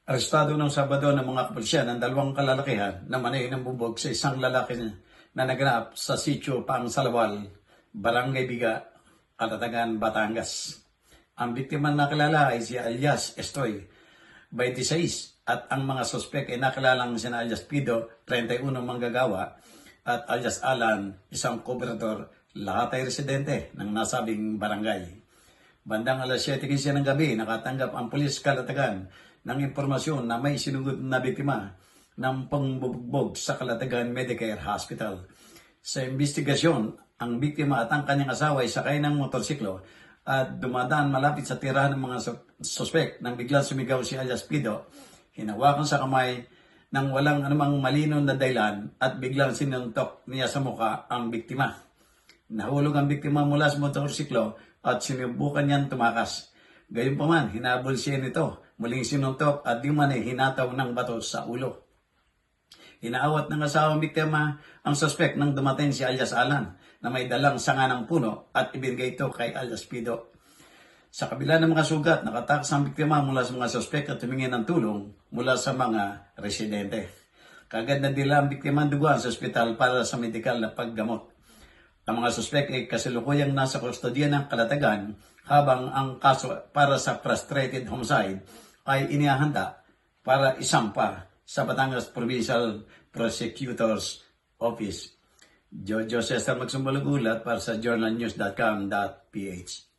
Arestado ng Sabado ng mga kapulisyan ang dalawang kalalakihan na manay ng bubog sa isang lalaki na naganap sa sitio Pang Salawal, Barangay Biga, Calatagan, Batangas. Ang biktima na kilala ay si alias Estoy, 26, at ang mga sospek ay nakilalang sina alias Pido, 31 manggagawa, at alias Alan, isang kooperador, lahat ay residente ng nasabing barangay. Bandang alas 7:15 ng gabi, nakatanggap ang pulis Calatagan ng impormasyon na may sinugod na biktima ng pangbubugbog sa Calatagan Medicare Hospital. Sa investigasyon, ang biktima at ang kanyang asawa ay sakay ng motorsiklo at dumadaan malapit sa tirahan ng mga sospek nang biglang sumigaw si alias Pido, hinawakan sa kamay nang walang anumang malinaw na dahilan at biglang sinuntok niya sa muka ang biktima. Nahulog ang biktima mula sa motorsiklo at sinubukan niyang tumakas. Gayunpaman, hinabol siya nito, muling sinuntok at di man ay hinataw ng bato sa ulo. Inaawat ng asawang biktima ang suspect nang dumating si alias Alan na may dalang sanga ng puno at ibinigay ito kay alias Pido. Sa kabila ng mga sugat, nakatakas ang biktima mula sa mga suspect at tumingin ng tulong mula sa mga residente. Kagad na dila ang biktima duguan sa ospital para sa medikal na paggamot. Ang mga suspect ay kasalukuyang nasa kustodiya ng Calatagan habang ang kaso para sa frustrated homicide ay inihahanda para isampa sa Batangas Provincial Prosecutor's Office. Jojo Cesar Magsumbalugulat para sa journalnews.com.ph.